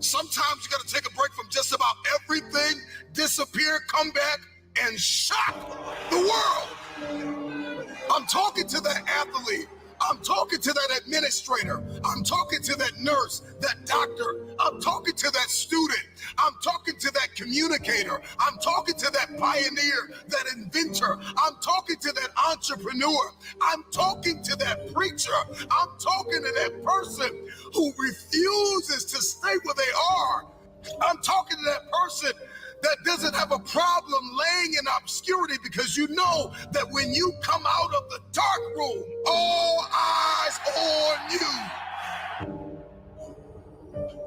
Sometimes you got to take a break from just about everything, disappear, come back, and shock the world. I'm talking to that athlete. I'm talking to that administrator. I'm talking to that nurse, that doctor. I'm talking to that student. I'm talking to that communicator. I'm talking to that pioneer, that inventor. I'm talking to that entrepreneur. I'm talking to that preacher. I'm talking to that person who refuses to stay where they are. I'm talking to that person that doesn't have a problem laying in obscurity, because you know that when you come out of the dark room, all eyes on you.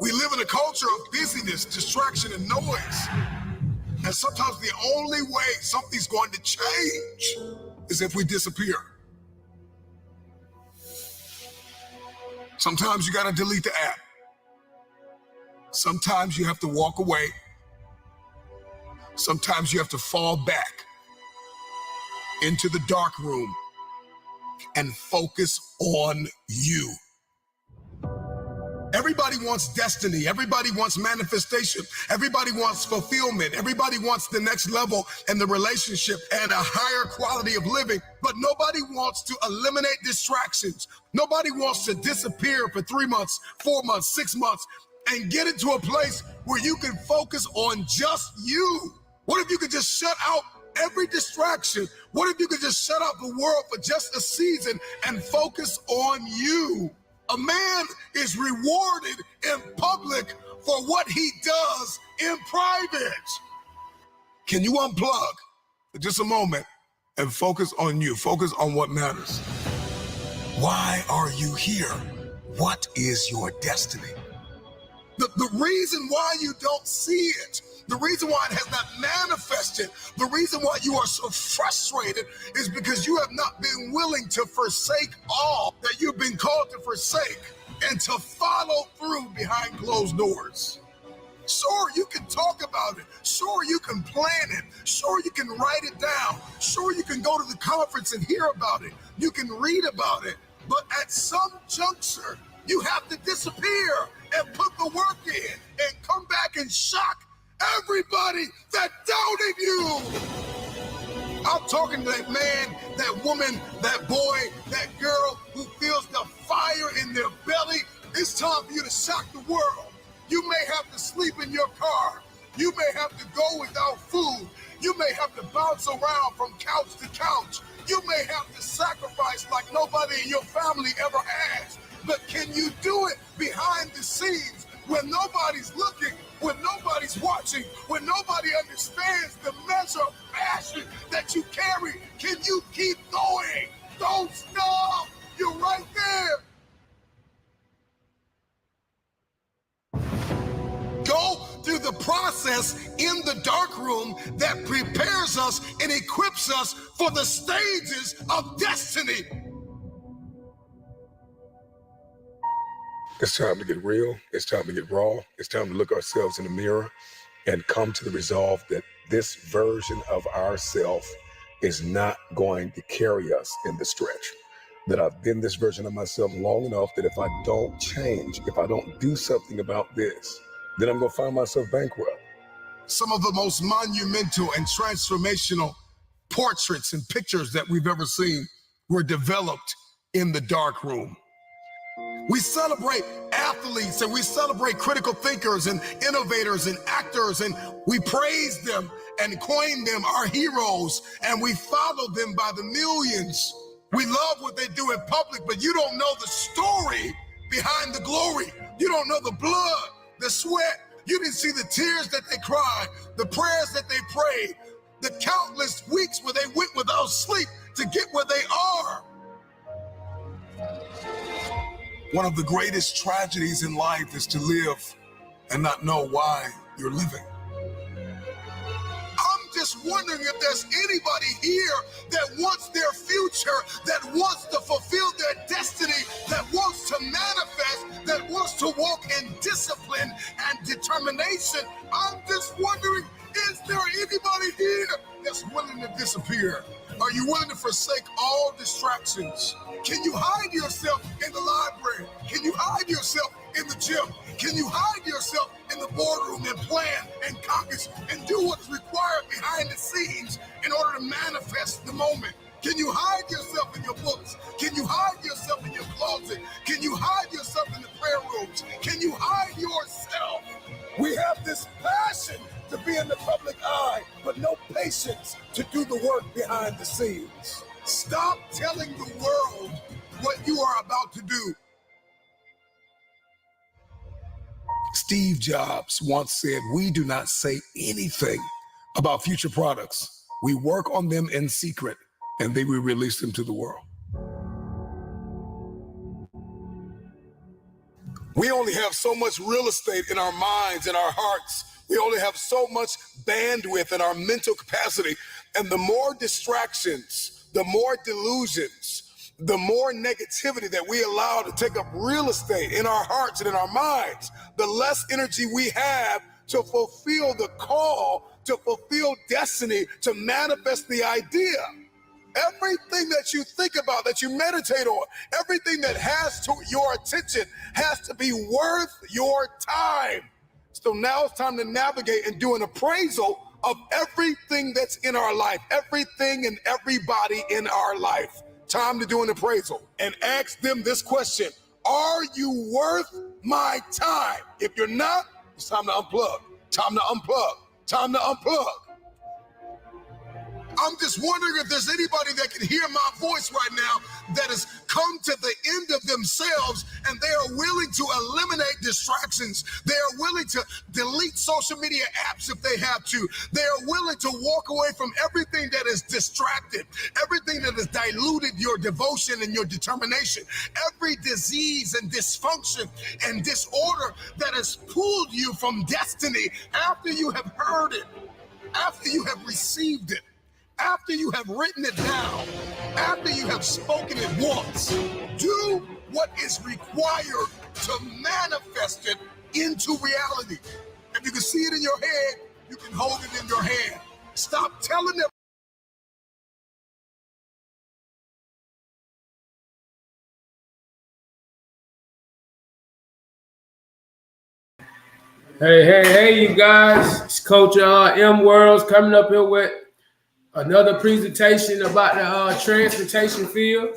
We live in a culture of busyness, distraction, and noise. And sometimes the only way something's going to change is if we disappear. Sometimes you gotta delete the app. Sometimes you have to walk away. Sometimes you have to fall back into the dark room and focus on you. Everybody wants destiny. Everybody wants manifestation. Everybody wants fulfillment. Everybody wants the next level in the relationship and a higher quality of living. But nobody wants to eliminate distractions. Nobody wants to disappear for 3 months, 4 months, 6 months, and get into a place where you can focus on just you. What if you could just shut out every distraction? What if you could just shut out the world for just a season and focus on you? A man is rewarded in public for what he does in private. Can you unplug for just a moment and focus on you? Focus on what matters. Why are you here? What is your destiny? The reason why you don't see it, the reason why it has not manifested, the reason why you are so frustrated is because you have not been willing to forsake all that you've been called to forsake and to follow through behind closed doors. Sure, you can talk about it. Sure, you can plan it. Sure, you can write it down. Sure, you can go to the conference and hear about it. You can read about it. But at some juncture, you have to disappear and put the work in and come back and shock everybody that doubted you. I'm talking to that man, that woman, that boy, that girl who feels the fire in their belly. It's time for you to shock the world. You may have to sleep in your car. You may have to go without food. You may have to bounce around from couch to couch. You may have to sacrifice like nobody in your family ever has. But can you do it behind the scenes when nobody's looking, when nobody's watching, when nobody understands the measure of passion that you carry? Can you keep going? Don't stop. You're right there. Go through the process in the dark room that prepares us and equips us for the stages of destiny. It's time to get real. It's time to get raw. It's time to look ourselves in the mirror and come to the resolve that this version of ourselves is not going to carry us in the stretch. That I've been this version of myself long enough that if I don't change, if I don't do something about this, then I'm going to find myself bankrupt. Some of the most monumental and transformational portraits and pictures that we've ever seen were developed in the dark room. We celebrate athletes and we celebrate critical thinkers and innovators and actors, and we praise them and coin them our heroes, and we follow them by the millions. We love what they do in public, but you don't know the story behind the glory. You don't know the blood, the sweat. You didn't see the tears that they cried, the prayers that they prayed, the countless weeks where they went without sleep to get where they are. One of the greatest tragedies in life is to live and not know why you're living. I'm just wondering if there's anybody here that wants their future, that wants to fulfill their destiny, that wants to manifest, that wants to walk in discipline and determination. I'm just wondering, is there anybody here that's willing to disappear? Are you willing to forsake all distractions? Can you hide yourself in the library? Can you hide yourself in the gym? Can Can you hide yourself in the boardroom and plan and caucus and do what's required behind the scenes in order to manifest the moment? Can you hide yourself in your books? Can you hide yourself in your closet? Can you hide yourself in the prayer rooms? Can you hide yourself? We have this passion to be in the public eye, but no patience to do the work behind the scenes. Stop telling the world what you are about to do. Steve Jobs once said, "We do not say anything about future products. We work on them in secret, and then we release them to the world." We only have so much real estate in our minds and our hearts. We only have so much bandwidth in our mental capacity. And the more distractions, the more delusions, the more negativity that we allow to take up real estate in our hearts and in our minds, the less energy we have to fulfill the call, to fulfill destiny, to manifest the idea. Everything that you think about, that you meditate on, everything that has to your attention has to be worth your time. So now it's time to navigate and do an appraisal of everything that's in our life, everything and everybody in our life. Time to do an appraisal and ask them this question: are you worth my time? If you're not, it's time to unplug. Time to unplug. Time to unplug. I'm just wondering if there's anybody that can hear my voice right now that has come to the end of themselves and they are willing to eliminate distractions. They are willing to delete social media apps if they have to. They are willing to walk away from everything that is distracted, everything that has diluted your devotion and your determination, every disease and dysfunction and disorder that has pulled you from destiny after you have heard it, after you have received it, after you have written it down, after you have spoken it once. Do what is required to manifest it into reality. If you can see it in your head, you can hold it in your hand. Stop telling them. Hey, you guys. It's Coach M Worlds coming up here with another presentation about the transportation field.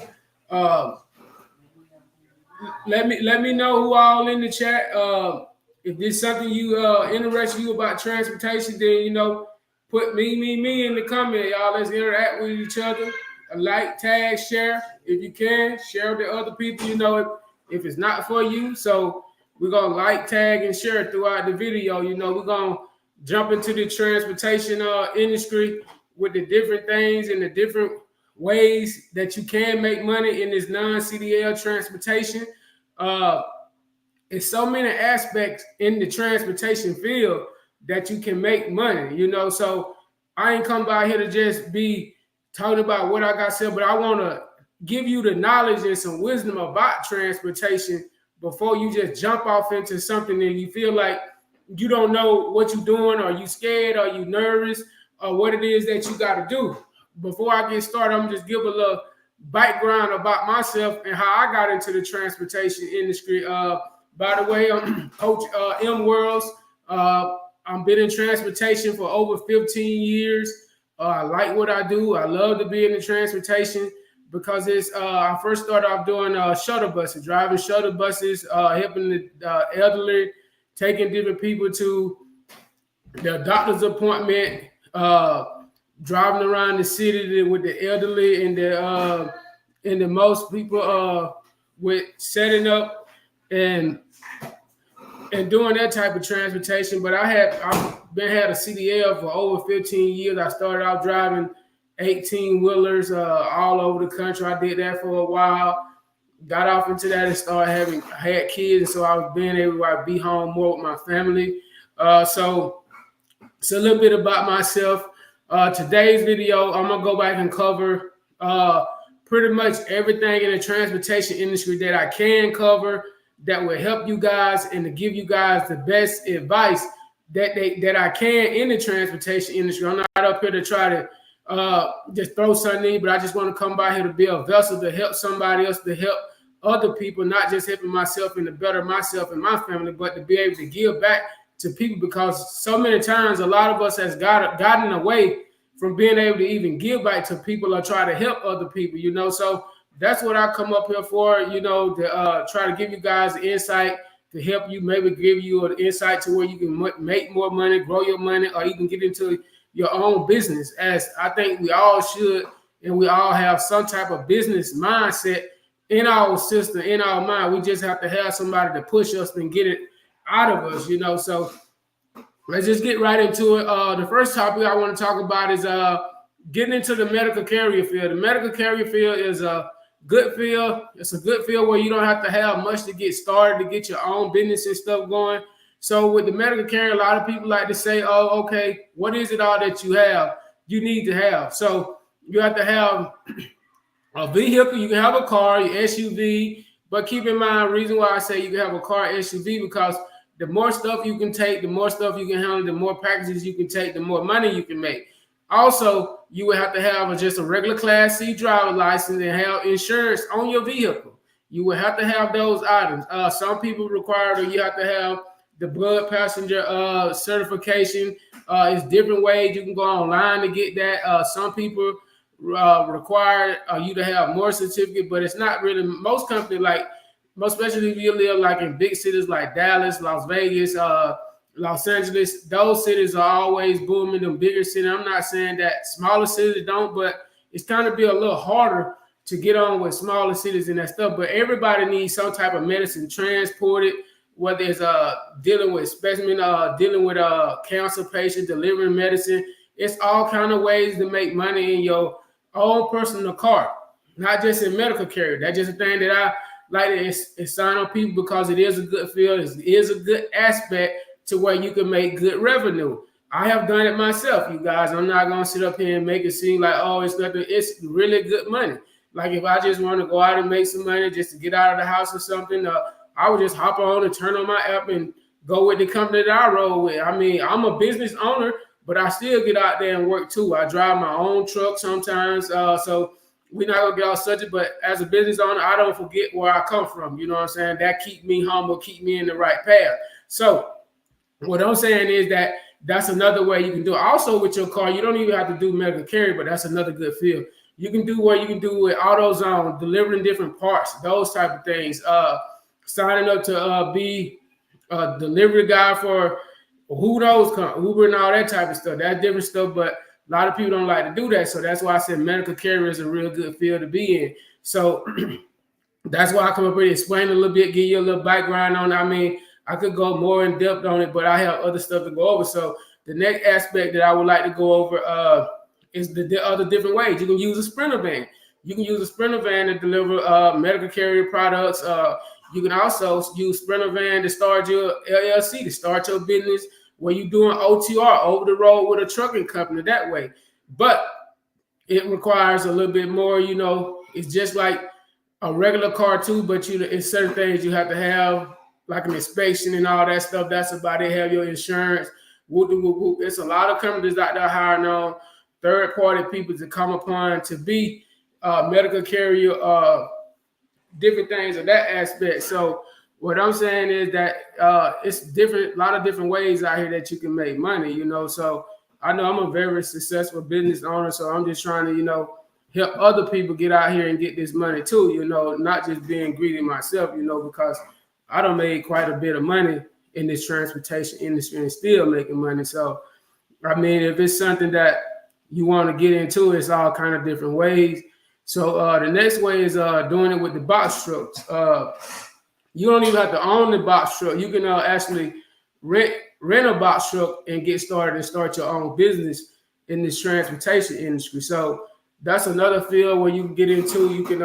Let me know who all in the chat. If there's something you interests you about transportation, then put me in the comment, y'all. Let's interact with each other. Like, tag, share if you can. Share with the other people. If it's not for you, so we're gonna like, tag, and share throughout the video. We're gonna jump into the transportation industry with the different things and the different ways that you can make money in this non-CDL transportation. It's so many aspects in the transportation field that you can make money, So I ain't come by here to just be talking about what I got said, but I want to give you the knowledge and some wisdom about transportation before you just jump off into something and you feel like you don't know what you're doing, or you scared, or you nervous, or what it is that you got to do. Before I get started, I'm just give a little background about myself and how I got into the transportation industry. By the way, I'm Coach M Worlds. I've been in transportation for over 15 years. I like what I do. I love to be in the transportation because I first started off doing shuttle buses, driving shuttle buses, helping the elderly, taking different people to their doctor's appointment, driving around the city with the elderly and the most people with setting up and doing that type of transportation. But I've had a CDL for over 15 years. I started out driving 18-wheelers all over the country. I did that for a while. Got off into that and had kids, so I was being able to be home more with my family. So it's a little bit about myself. Today's video, I'm gonna go back and cover pretty much everything in the transportation industry that I can cover that will help you guys and to give you guys the best advice that I can in the transportation industry. I'm not up here to try to just throw something in, but I just want to come by here to be a vessel to help somebody else, to help other people, not just helping myself and to better myself and my family, but to be able to give back to people, because so many times a lot of us has gotten away from being able to even give back to people or try to help other people, you know. So that's what I come up here for, you know, to try to give you guys insight, to help you, maybe give you an insight to where you can make more money, grow your money, or even get into your own business, as I think we all should, and we all have some type of business mindset in our system, in our mind. We just have to have somebody to push us and get it out of us, you know. So let's just get right into it. The first topic I want to talk about is getting into the medical carrier field. The medical carrier field is a good field. It's a good field where you don't have to have much to get started, to get your own business and stuff going. So with the medical carrier, a lot of people like to say, oh, okay, what is it all that you need to have? So you have to have a vehicle. You can have a car, your SUV, but keep in mind, reason why I say you can have a car, SUV, because the more stuff you can take, the more stuff you can handle, the more packages you can take, the more money you can make. Also, you would have to have just a regular Class C driver license and have insurance on your vehicle. You would have to have those items. Some people require that you have to have the blood passenger certification. It's different ways. You can go online to get that. Some people require you to have more certificate, but it's not really. Most companies, like, especially if you live like in big cities like Dallas, Las Vegas, Los Angeles, those cities are always booming, them bigger cities. I'm not saying that smaller cities don't, but it's kind of be a little harder to get on with smaller cities and that stuff. But everybody needs some type of medicine transported, whether it's dealing with specimen, dealing with cancer patients, delivering medicine. It's all kind of ways to make money in your own personal car, not just in medical care. That's just a thing that I like to sign on people, because it is a good field. It is a good aspect to where you can make good revenue. I have done it myself, you guys. I'm not going to sit up here and make it seem like, oh, it's nothing. It's really good money. Like if I just want to go out and make some money just to get out of the house or something, I would just hop on and turn on my app and go with the company that I roll with. I mean, I'm a business owner, but I still get out there and work too. I drive my own truck sometimes. So we're not going to get all subject, but as a business owner, I don't forget where I come from. You know what I'm saying? That keep me humble, keep me in the right path. So what I'm saying is that that's another way you can do it. Also with your car, you don't even have to do medical carrier, but that's another good field. You can do what you can do with AutoZone, delivering different parts, those type of things. Signing up to be a delivery guy for who knows, Uber and all that type of stuff. That's different stuff, but a lot of people don't like to do that. So that's why I said medical carrier is a real good field to be in. So that's why I come up here, explain a little bit, give you a little background on it. I mean, I could go more in depth on it, but I have other stuff to go over. So the next aspect that I would like to go over is the other different ways. You can use a Sprinter van. You can use a Sprinter van to deliver medical carrier products. You can also use Sprinter van to start your LLC, to start your business where you're doing OTR, over the road with a trucking company that way. But it requires a little bit more, you know. It's just like a regular car too, but it's certain things you have to have, like an inspection and all that stuff. That's about it. Have your insurance. It's a lot of companies out there hiring on third-party people to come upon to be medical carrier, different things of that aspect. So what I'm saying is that it's different, a lot of different ways out here that you can make money, you know. So I know I'm a very successful business owner, so I'm just trying to, you know, help other people get out here and get this money too, you know, not just being greedy myself, you know, because I done made quite a bit of money in this transportation industry and still making money. So, I mean, if it's something that you want to get into, it's all kind of different ways. So the next way is doing it with the box trucks. You don't even have to own the box truck. You can actually rent a box truck and get started and start your own business in this transportation industry. So that's another field where you can get into. You can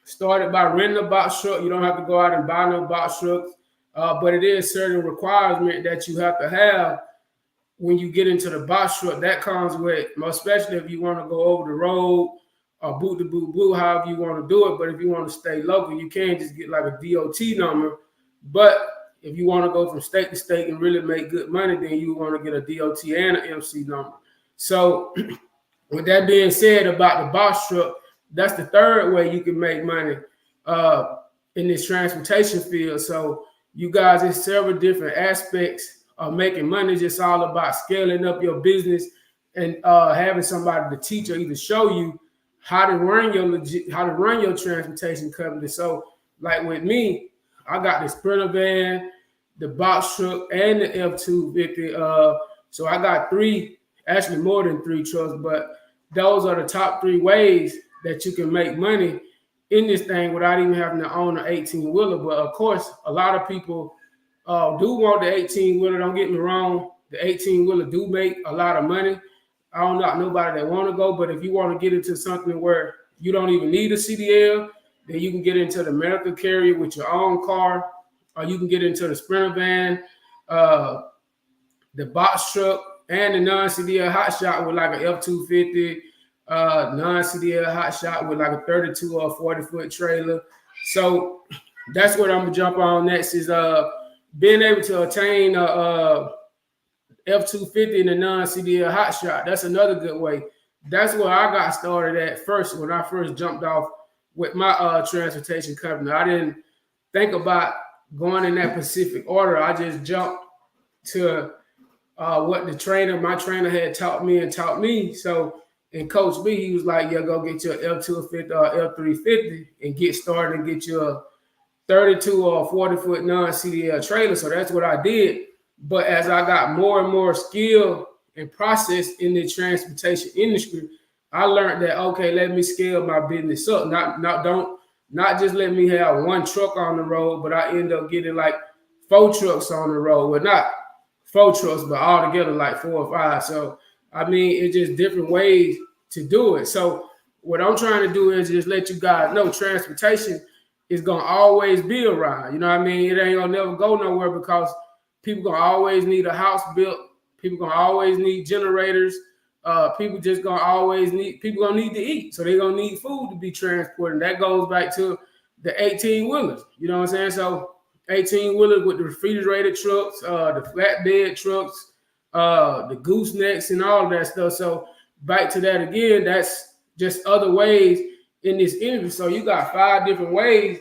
start it by renting a box truck. You don't have to go out and buy no box trucks, but it is certain requirement that you have to have when you get into the box truck. That comes with, especially if you want to go over the road or boot to boot blue, however you want to do it. But if you want to stay local, you can't just get like a DOT number. But if you want to go from state to state and really make good money, then you want to get a DOT and an MC number. So with that being said about the box truck, that's the third way you can make money. in this transportation field. So you guys, there's several different aspects of making money. It's just all about scaling up your business and having somebody to teach or either show you how to run your transportation company. So like with me, I got the Sprinter van, the box truck, and the F-250. So I got three, actually more than three trucks, but those are the top three ways that you can make money in this thing without even having to own an 18-wheeler. But of course, a lot of people do want the 18-wheeler. Don't get me wrong. The 18-wheeler do make a lot of money. I don't know nobody that want to go, but if you want to get into something where you don't even need a CDL, then you can get into the medical carrier with your own car, or you can get into the Sprinter van, the box truck, and the non-CDL hot shot with like an F-250, non-CDL hot shot with like a 32 or 40-foot trailer. So that's what I'm gonna jump on next is being able to attain F-250 in the non-CDL hot shot. That's another good way. That's where I got started at first when I first jumped off with my transportation company. I didn't think about going in that specific order. I just jumped to what my trainer had taught me. So, and Coach B, he was like, yeah, go get your F-250 or F-350 and get started and get your 32 or 40-foot non-CDL trailer. So that's what I did. But as I got more and more skill and process in the transportation industry, I learned that, okay, let me scale my business up. Not just let me have one truck on the road, but I end up getting like 4 trucks on the road. Well, not 4 trucks, but all together like 4 or 5. So, I mean, it's just different ways to do it. So what I'm trying to do is just let you guys know transportation is going to always be around. You know what I mean? It ain't going to never go nowhere because people going to always need a house built. People going to always need generators. People going to need to eat. So they're going to need food to be transported. And that goes back to the 18-wheelers. You know what I'm saying? So 18-wheelers with the refrigerated trucks, the flatbed trucks, the goosenecks and all of that stuff. So back to that again, that's just other ways in this industry. So you got 5 different ways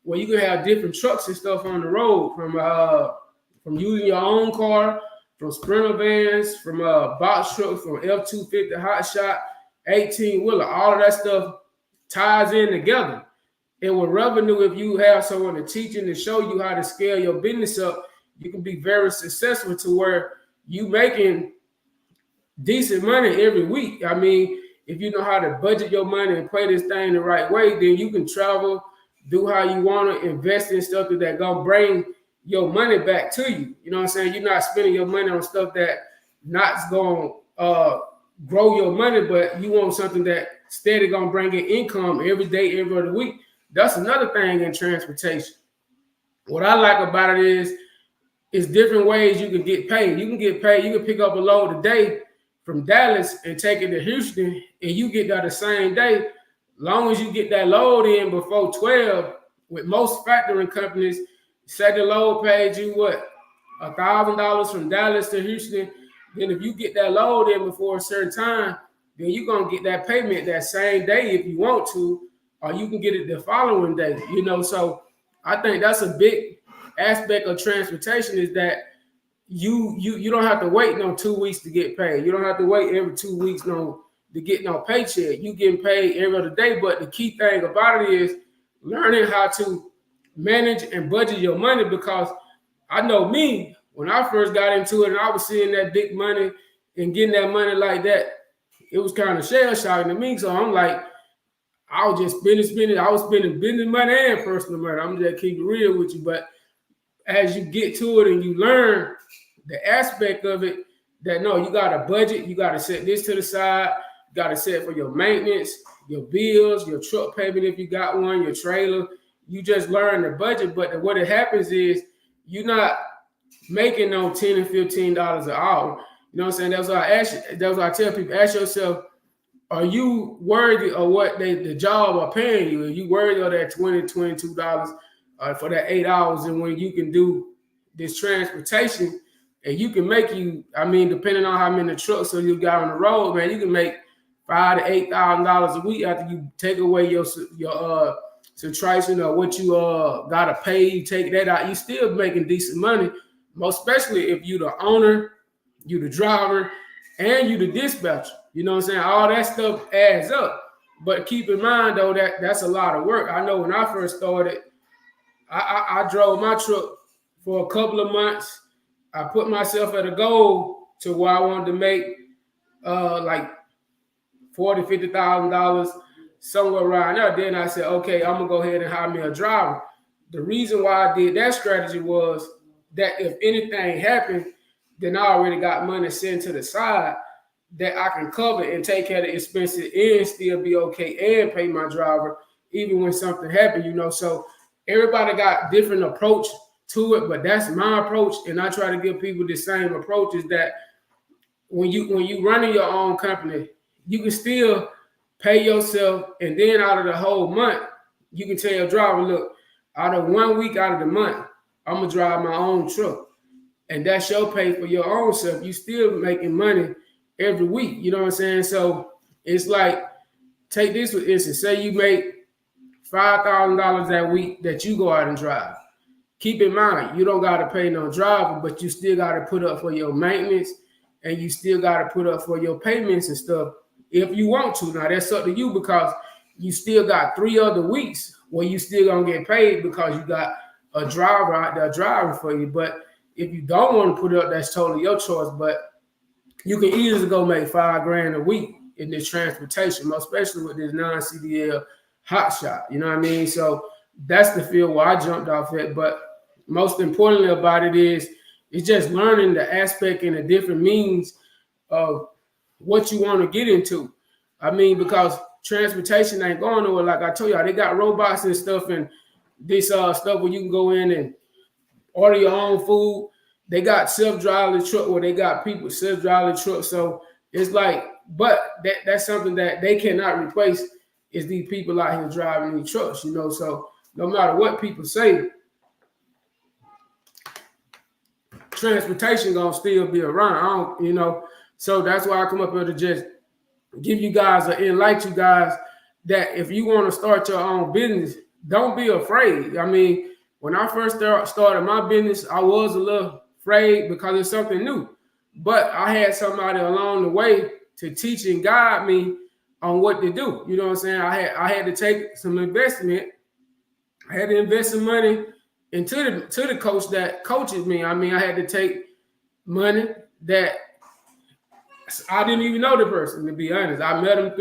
where you can have different trucks and stuff on the road, from using your own car, from Sprinter vans, from box trucks, from F-250 hot shot, 18-wheeler, all of that stuff ties in together. And with revenue, if you have someone to teach and to show you how to scale your business up, you can be very successful to where you making decent money every week. I mean, if you know how to budget your money and play this thing the right way, then you can travel, do how you want to, invest in stuff that gonna bring your money back to you. You know what I'm saying? You're not spending your money on stuff that not gonna grow your money, but you want something that steady gonna bring in income every day, every other week. That's another thing in transportation. What I like about it is different ways you can get paid. You can get paid. You can pick up a load today from Dallas and take it to Houston, and you get that the same day. Long as you get that load in before 12, with most factoring companies, say the load paid you what, $1,000 from Dallas to Houston. Then if you get that load in before a certain time, then you're gonna get that payment that same day if you want to, or you can get it the following day. You know, so I think that's a big aspect of transportation is that you don't have to wait no 2 weeks to get paid. You don't have to wait every 2 weeks to get no paycheck. You getting paid every other day. But the key thing about it is learning how to manage and budget your money, because I know me, when I first got into it and I was seeing that big money and getting that money like that, it was kind of shell shocking to me. So I'm like, I was just spending. I was spending business money and personal money. I'm just keep it real with you. But as you get to it and you learn the aspect of it, that no, you got to budget. You got to set this to the side. You got to set for your maintenance, your bills, your truck payment if you got one, your trailer. You just learn the budget. But what it happens is you're not making no $10 and $15 an hour. You know what I'm saying? That's why I tell people, ask yourself, are you worthy of what the job are paying you? Are you worthy of that $20, $22 for that 8 hours? And when you can do this transportation and you can make depending on how many trucks you got on the road, man, you can make $5,000 to $8,000 a week after you take away your subtraction of what you gotta pay, you take that out, you still making decent money. Most especially if you the owner, you the driver, and you the dispatcher. You know what I'm saying? All that stuff adds up. But keep in mind though that that's a lot of work. I know when I first started, I drove my truck for a couple of months. I put myself at a goal to where I wanted to make like $40,000-$50,000, somewhere around there. Then I said, okay, I'm gonna go ahead and hire me a driver. The reason why I did that strategy was that if anything happened, then I already got money sent to the side that I can cover and take care of the expenses and still be okay and pay my driver even when something happened, you know. So everybody got different approach to it, but that's my approach, and I try to give people the same approach. Is that when you running your own company, you can still pay yourself, and then out of the whole month, you can tell your driver, look, out of 1 week out of the month, I'm gonna drive my own truck, and that's your pay for your own self. You still making money every week, you know what I'm saying? So it's like, take this for instance, say you make $5,000 that week that you go out and drive. Keep in mind, you don't got to pay no driver, but you still got to put up for your maintenance, and you still got to put up for your payments and stuff if you want to. Now, that's up to you, because you still got 3 other weeks where you still going to get paid because you got a driver out there driving for you. But if you don't want to put it up, that's totally your choice. But you can easily go make $5,000 a week in this transportation, especially with this non-CDL hot shot. You know what I mean? So that's the field where I jumped off at. But most importantly about it is, it's just learning the aspect and the different means of what you want to get into. I mean, because transportation ain't going nowhere. Like I told y'all, they got robots and stuff, and this stuff where you can go in and order your own food. They got self-driving truck where they got people self-driving trucks. So it's like, but that's something that they cannot replace, is these people out here driving these trucks, you know. So no matter what people say, transportation gonna still be around, you know. So that's why I come up here to just give you guys and enlighten you guys that if you want to start your own business, don't be afraid. I mean, when I first started my business, I was a little afraid because it's something new. But I had somebody along the way to teach and guide me on what to do. You know what I'm saying? I had to take some investment. I had to invest some money into the coach that coaches me. I mean, I had to take money that I didn't even know the person, to be honest. I met him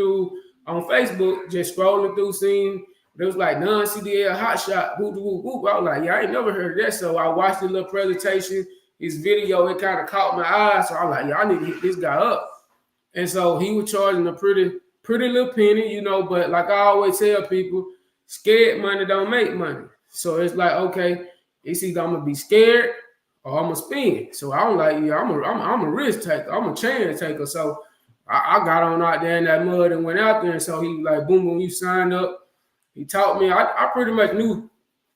on Facebook, just scrolling through, seeing it was like non-CDL hot shot, whoop, whoop, whoop. I was like, yeah, I ain't never heard of that. So I watched the little presentation, his video, it kind of caught my eye. So I was like, yeah, I need to hit this guy up. And so he was charging a pretty little penny, you know, but like I always tell people, scared money don't make money. So it's like, okay, it's either I'm gonna be scared or I'm gonna spend. So I'm like, yeah, I'm a risk taker, I'm a chance taker. So I got on out there in that mud and went out there. And so he was like, boom, boom, you signed up. He taught me. I pretty much knew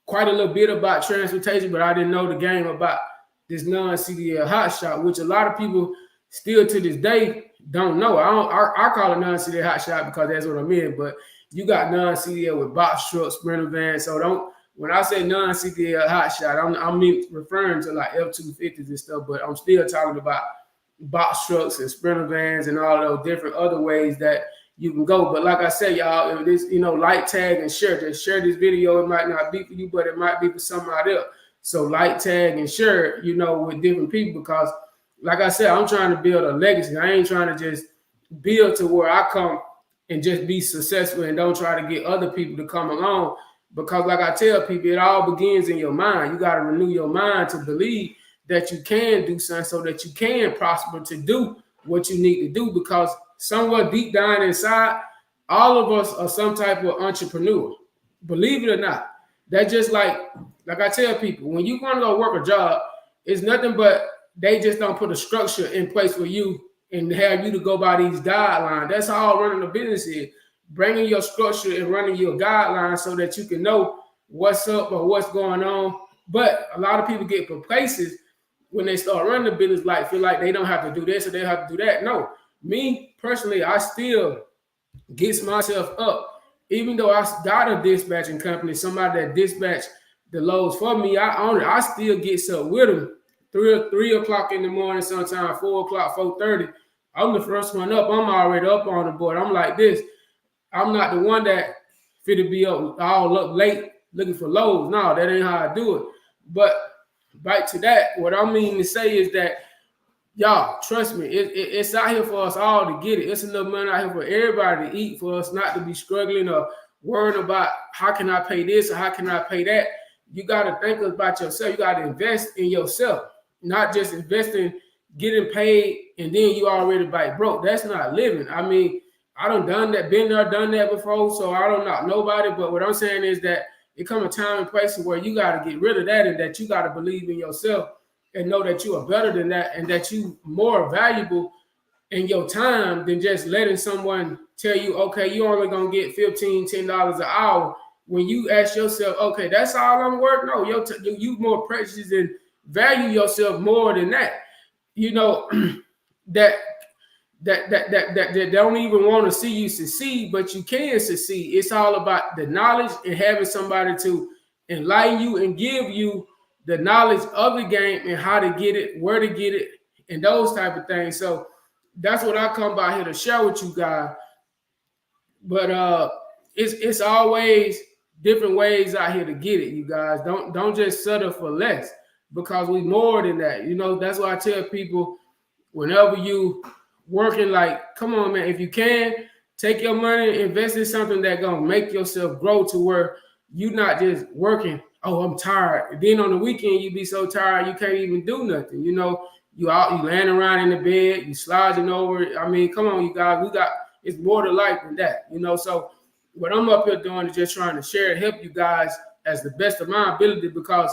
quite a little bit about transportation, but I didn't know the game about this non-CDL hot shot, which a lot of people still to this day don't know. I call it non-CDL hot shot because that's what I'm in. But you got non-CDL with box trucks, Sprinter vans. So when I say non-CDL hot shot, I'm referring to like F-250s and stuff, but I'm still talking about box trucks and Sprinter vans and all those different other ways that you can go. But like I said, y'all, if this, like, tag, and share. Just share this video. It might not be for you, but it might be for somebody else. So like, tag, and share, with different people, because like I said, I'm trying to build a legacy. I ain't trying to just build to where I come and just be successful and don't try to get other people to come along. Because like I tell people, it all begins in your mind. You got to renew your mind to believe that you can do something so that you can prosper to do what you need to do. Because somewhere deep down inside, all of us are some type of entrepreneur. Believe it or not. That's just like I tell people, when you want to go work a job, it's nothing but they just don't put a structure in place for you and have you to go by these guidelines. That's all running a business is. Bringing your structure and running your guidelines so that you can know what's up or what's going on. But a lot of people get complacent when they start running the business, like feel like they don't have to do this or they have to do that. No, me personally, I still get myself up even though I got a dispatching company, somebody that dispatch the loads for me, I own it. I still get up with them 3 o'clock in the morning, sometimes 4 o'clock, 4:30. I'm the first one up. I'm already up on the board. I'm like this. I'm not the one that fit to be up all up late looking for loads. No, that ain't how I do it. But back to that, what I mean to say is that y'all, trust me, it's out here for us all to get it. It's enough money out here for everybody to eat, for us not to be struggling or worrying about how can I pay this or how can I pay that. You got to think about yourself. You got to invest in yourself, not just investing, getting paid, and then you already bite broke. That's not living. I mean, I done that, been there, done that before, so I don't knock nobody, but what I'm saying is that it come a time and place where you got to get rid of that and that you got to believe in yourself and know that you are better than that and that you more valuable in your time than just letting someone tell you, okay, you only gonna get $15, $10 an hour. When you ask yourself, okay, that's all I'm worth. No, you more precious and value yourself more than that. You know, that don't even want to see you succeed, but you can succeed. It's all about the knowledge and having somebody to enlighten you and give you the knowledge of the game and how to get it, where to get it, and those type of things. So that's what I come by here to share with you guys. But it's always different ways out here to get it, you guys. Don't just settle for less, because we more than that. You know, that's why I tell people, whenever you working, like, come on, man, if you can, take your money, invest in something that's gonna make yourself grow to where you're not just working, oh, I'm tired. And then on the weekend, you be so tired you can't even do nothing. You know, you laying around in the bed, you slouching over. I mean, come on, you guys, it's more to life than that, you know. So what I'm up here doing is just trying to share and help you guys as the best of my ability, because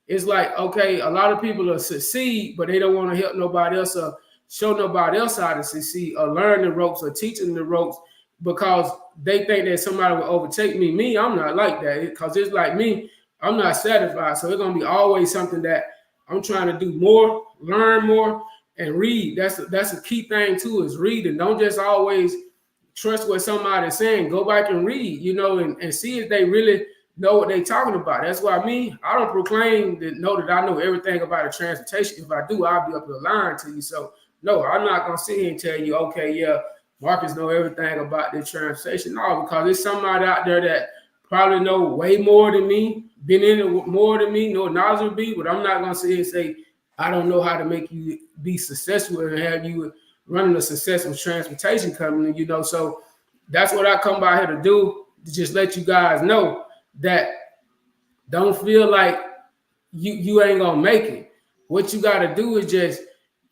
it's like, okay, a lot of people will succeed, but they don't want to help nobody else or show nobody else how to succeed or learn the ropes or teach them the ropes, because they think that somebody will overtake me. Me, I'm not like that, because it's like me, I'm not satisfied. So it's going to be always something that I'm trying to do more, learn more, and read. That's a key thing too, is reading. Don't just always trust what somebody's saying. Go back and read, you know, and see if they really know what they're talking about. That's why I don't proclaim that I know everything about the transportation. If I do, I'll be up here lying to you. So no, I'm not going to sit here and tell you, okay, yeah, Marcus know everything about the transportation. No, because it's somebody out there that probably know way more than me, been in it more than me, know knowledge of me, but I'm not going to sit here and say, I don't know how to make you be successful and have you running a successful transportation company, you know. So that's what I come by here to do, to just let you guys know that don't feel like you ain't going to make it. What you got to do is just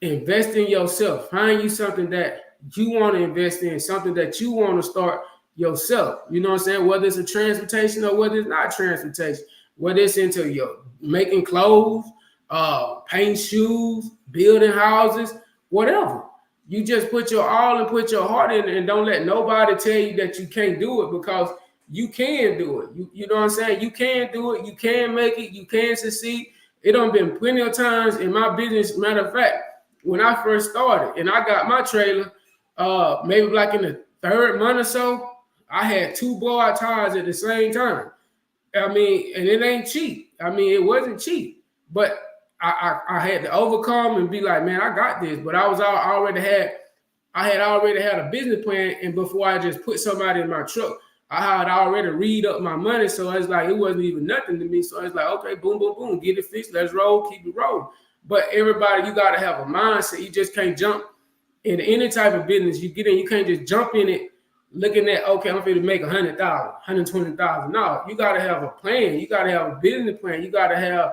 invest in yourself. Find you something that you want to invest in, something that you want to start yourself. You know what I'm saying? Whether it's a transportation or whether it's not transportation, whether it's into your making clothes, painting shoes, building houses, whatever. You just put your all and put your heart in it, and don't let nobody tell you that you can't do it, because you can do it. You know what I'm saying? You can do it. You can make it. You can succeed. It done been plenty of times in my business. Matter of fact, when I first started and I got my trailer, maybe like in the third month or so, I had 2 blowout tires at the same time. I mean, and it ain't cheap. I mean, it wasn't cheap, but I had to overcome and be like, man, I got this. But I had already had a business plan, and before I just put somebody in my truck, I had already read up my money. So it's like, it wasn't even nothing to me. So it's like, okay, boom, boom, boom, get it fixed. Let's roll, keep it rolling. But everybody, you got to have a mindset. You just can't jump in any type of business you get in. You can't just jump in it looking at, okay, I'm going to make 100,000, 120,000. No, you got to have a plan. You got to have a business plan. You got to have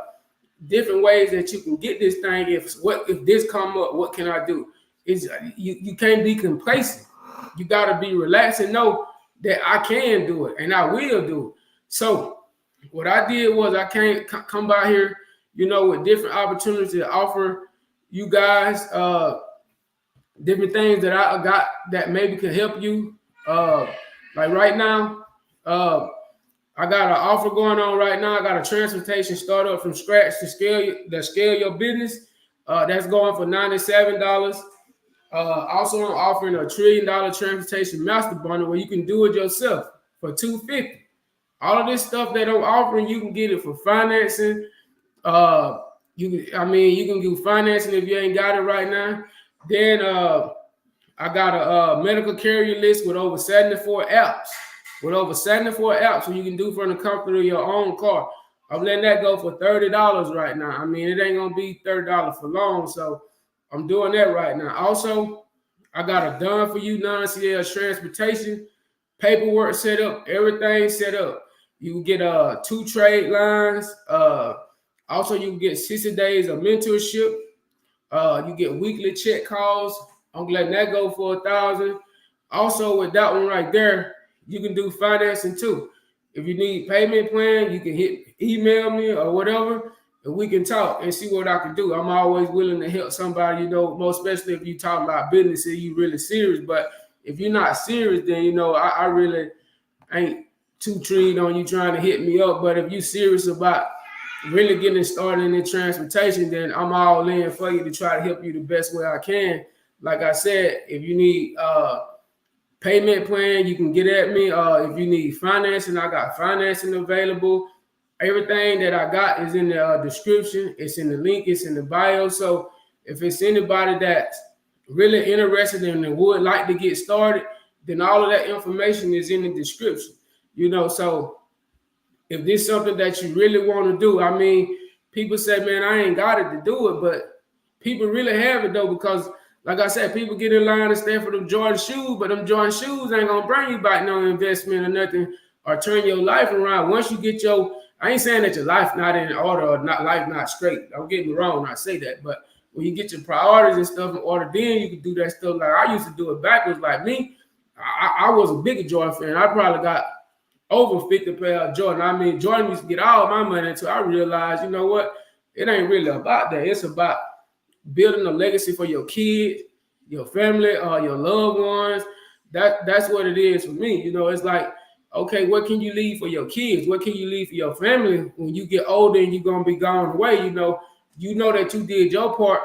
different ways that you can get this thing. If this come up, what can I do? You can't be complacent. You got to be relaxed and know that I can do it and I will do it. So what I did was I come by here, you know, with different opportunities to offer you guys different things that I got that maybe could help you. Like right now, I got an offer going on right now. I got a transportation startup from scratch to scale your business. That's going for $97. Also, I'm offering a $1 trillion transportation master bundle where you can do it yourself. for $250. All of this stuff that I'm offering, you can get it for financing. You can do financing if you ain't got it right now. Then I got a medical carrier list with over 74 apps. So you can do from the comfort of your own car. I'm letting that go for $30 right now. I mean, it ain't gonna be $30 for long, so I'm doing that right now. Also, I got a done for you non-CDL transportation, paperwork set up, everything set up. You get 2 trade lines. Also, you can get 60 days of mentorship. You get weekly check calls. I'm letting that go for $1,000. Also, with that one right there, you can do financing too. If you need payment plan, you can email me or whatever, and we can talk and see what I can do. I'm always willing to help somebody, you know, most especially if you talk about business and you really serious. But if you're not serious, then, you know, I really ain't too treed on you trying to hit me up. But if you're serious about really getting started in transportation, then I'm all in for you to try to help you the best way I can. Like I said, if you need payment plan, you can get at me. If you need financing, I got financing available. Everything that I got is in the description. It's in the link. It's in the bio. So if it's anybody that's really interested and would like to get started, then all of that information is in the description. You know, so if this is something that you really want to do, I mean, people say, man, I ain't got it to do it, but people really have it though, because like I said, people get in line and stand for them Jordan shoes, but them Jordan shoes ain't gonna bring you back no investment or nothing or turn your life around. Once you get I ain't saying that your life not in order or life not straight. Don't get me wrong when I say that, but when you get your priorities and stuff in order, then you can do that stuff. Like I used to do it backwards. Like me, I was a bigger Jordan fan. I probably got over 50 pair of Jordan. I mean, Jordan used to get all my money until I realized, you know what? It ain't really about that. It's about building a legacy for your kids, your family, your loved ones. That's what it is for me. You know, it's like, okay, what can you leave for your kids? What can you leave for your family when you get older and you're gonna be gone away? You know that you did your part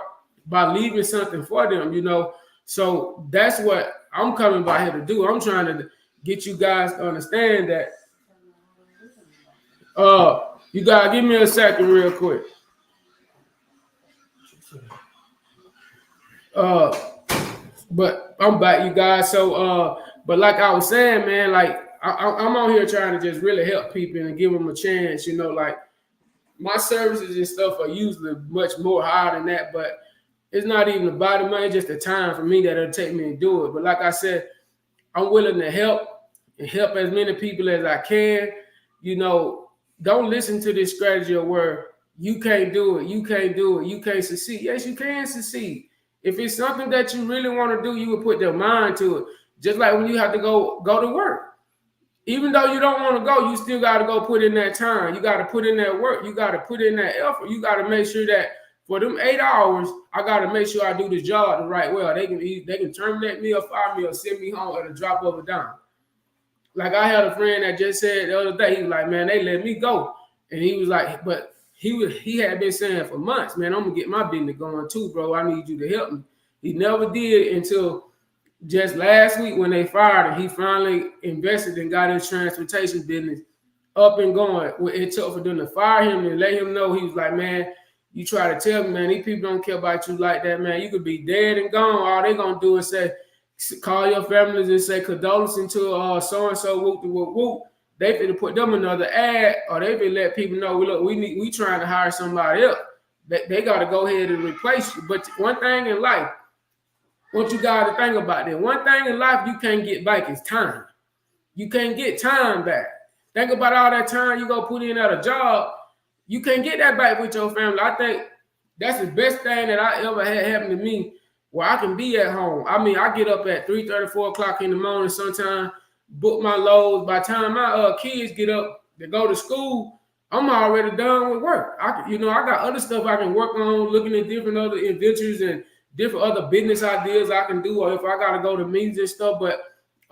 by leaving something for them. You know, so that's what I'm coming by here to do. I'm trying to get you guys to understand that. You gotta give me a second real quick. But I'm back, you guys. So but like I was saying, man, like I'm on here trying to just really help people and give them a chance. You know, like my services and stuff are usually much more higher than that, but it's not even about the money, it's just the time for me that it'll take me to do it. But like I said, I'm willing to help and help as many people as I can. You know, don't listen to this strategy where you can't do it, you can't succeed. Yes, you can succeed. If it's something that you really want to do, you will put your mind to it. Just like when you have to go to work. Even though you don't want to go, you still got to go put in that time. You got to put in that work. You got to put in that effort. You got to make sure that for them 8 hours, I got to make sure I do the job the right way. They can terminate me or fire me or send me home at a drop of a dime. Like I had a friend that just said the other day, he was like, man, they let me go. And he was like, but he had been saying for months, man, I'm going to get my business going too, bro. I need you to help me. He never did until just last week when they fired him. He finally invested and got his transportation business up and going. It took for them to fire him and let him know. He was like, man, you try to tell me, man, these people don't care about you like that, man. You could be dead and gone. All they going to do is say, call your families and say condolences to so-and-so, whoop, whoop, whoop. They finna put them another ad, or they finna let people know, look, we trying to hire somebody else. They got to go ahead and replace you. But one thing in life, what you got to think about that, one thing in life you can't get back is time. You can't get time back. Think about all that time you go put in at a job. You can't get that back with your family. I think that's the best thing that I ever had happen to me, where I can be at home. I mean, I get up at 3:30, 4 o'clock in the morning sometimes, book my loads. By the time my kids get up to go to school, I'm already done with work. I got other stuff I can work on, looking at different other adventures and different other business ideas I can do, or if I got to go to meetings and stuff. But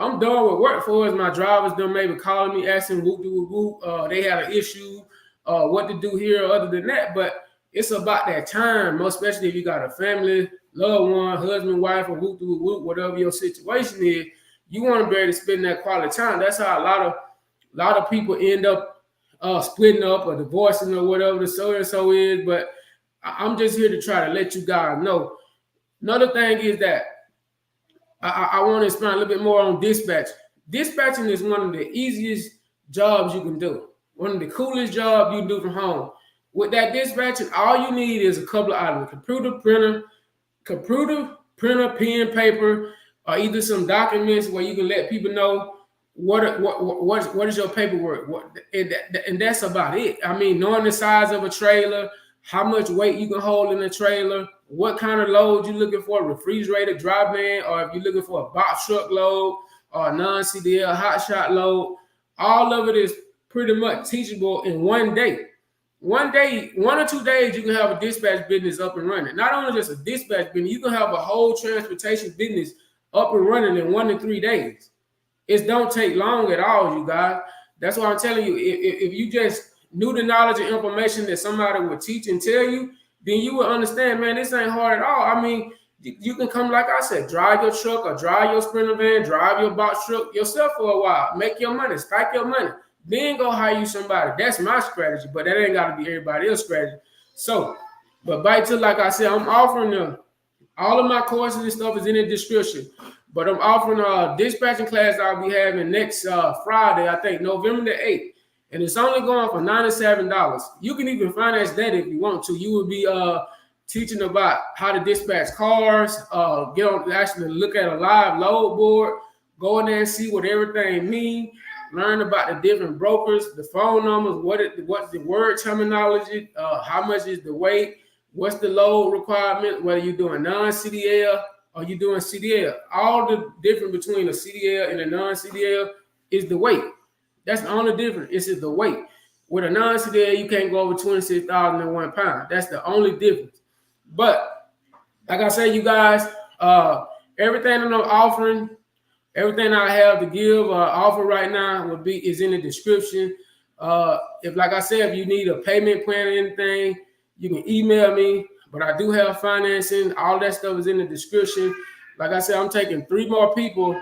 I'm done with work for as my drivers done maybe calling me, asking whoop, they had an issue, what to do here other than that. But it's about that time, most especially if you got a family, loved one, husband, wife, or whatever your situation is. You want to be able to spend that quality time. That's how a lot of A lot of people end up splitting up or divorcing or whatever the so-and-so is, but I'm just here to try to let you guys know. Another thing is that I want to expand a little bit more on dispatching. Dispatching is one of the easiest jobs you can do. One of the coolest jobs you can do from home. With that dispatching, all you need is a couple of items: computer, printer, pen, paper, or either some documents where you can let people know what is your paperwork. And that's about it. I mean, knowing the size of a trailer, how much weight you can hold in a trailer, what kind of load you're looking for, refrigerator, dry van, or if you're looking for a box truck load or a non-CDL hot shot load. All of it is pretty much teachable in one day. One day, 1 or 2 days, you can have a dispatch business up and running. Not only just a dispatch business, you can have a whole transportation business up and running in 1 to 3 days. It don't take long at all, you guys. That's why I'm telling you, if you just knew the knowledge and information that somebody would teach and tell you, then you would understand, man, this ain't hard at all. I mean, you can come, like I said, drive your truck or drive your Sprinter van, drive your box truck yourself for a while, make your money, stack your money. Then go hire you somebody. That's my strategy, but that ain't got to be everybody else's strategy. So, but back to, like I said, I'm offering them. All of my courses and stuff is in the description. But I'm offering a dispatching class I'll be having next Friday, I think November the 8th. And it's only going for $97. You can even finance that if you want to. You will be teaching about how to dispatch cars, get on, actually look at a live load board, go in there and see what everything means. Learn about the different brokers, the phone numbers, what's the word terminology, how much is the weight, what's the load requirement, whether you're doing non-CDL or you're doing CDL. All the difference between a CDL and a non-CDL is the weight. That's the only difference. It's the weight. With a non-CDL, you can't go over 26,001 pounds. That's the only difference. But like I say, you guys, everything that I'm offering, everything I have to give offer right now is in the description. If, like I said, if you need a payment plan or anything, you can email me. But I do have financing. All that stuff is in the description. Like I said, I'm taking 3 more people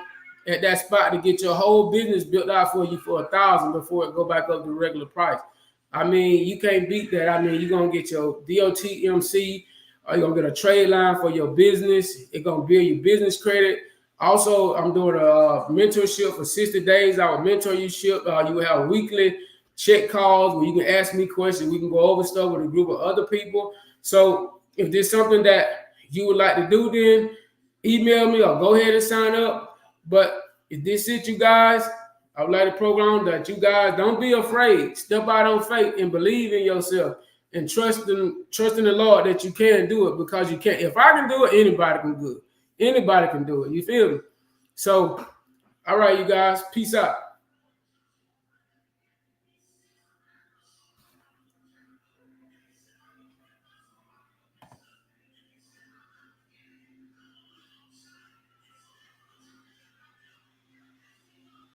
at that spot to get your whole business built out for you for $1,000 before it go back up to the regular price. I mean, you can't beat that. I mean, you're gonna get your DOT MC, or you're gonna get a trade line for your business. It's gonna build your business credit. Also, I'm doing a mentorship for 60 days. I will mentor you. You will have weekly check calls where you can ask me questions. We can go over stuff with a group of other people. So if there's something that you would like to do, then email me or go ahead and sign up. But if this is you guys, I would like to program that you guys don't be afraid. Step out on faith and believe in yourself and trust in the Lord that you can do it, because you can. If I can do it, anybody can do it. Anybody can do it. You feel me? So, all right, you guys, peace out.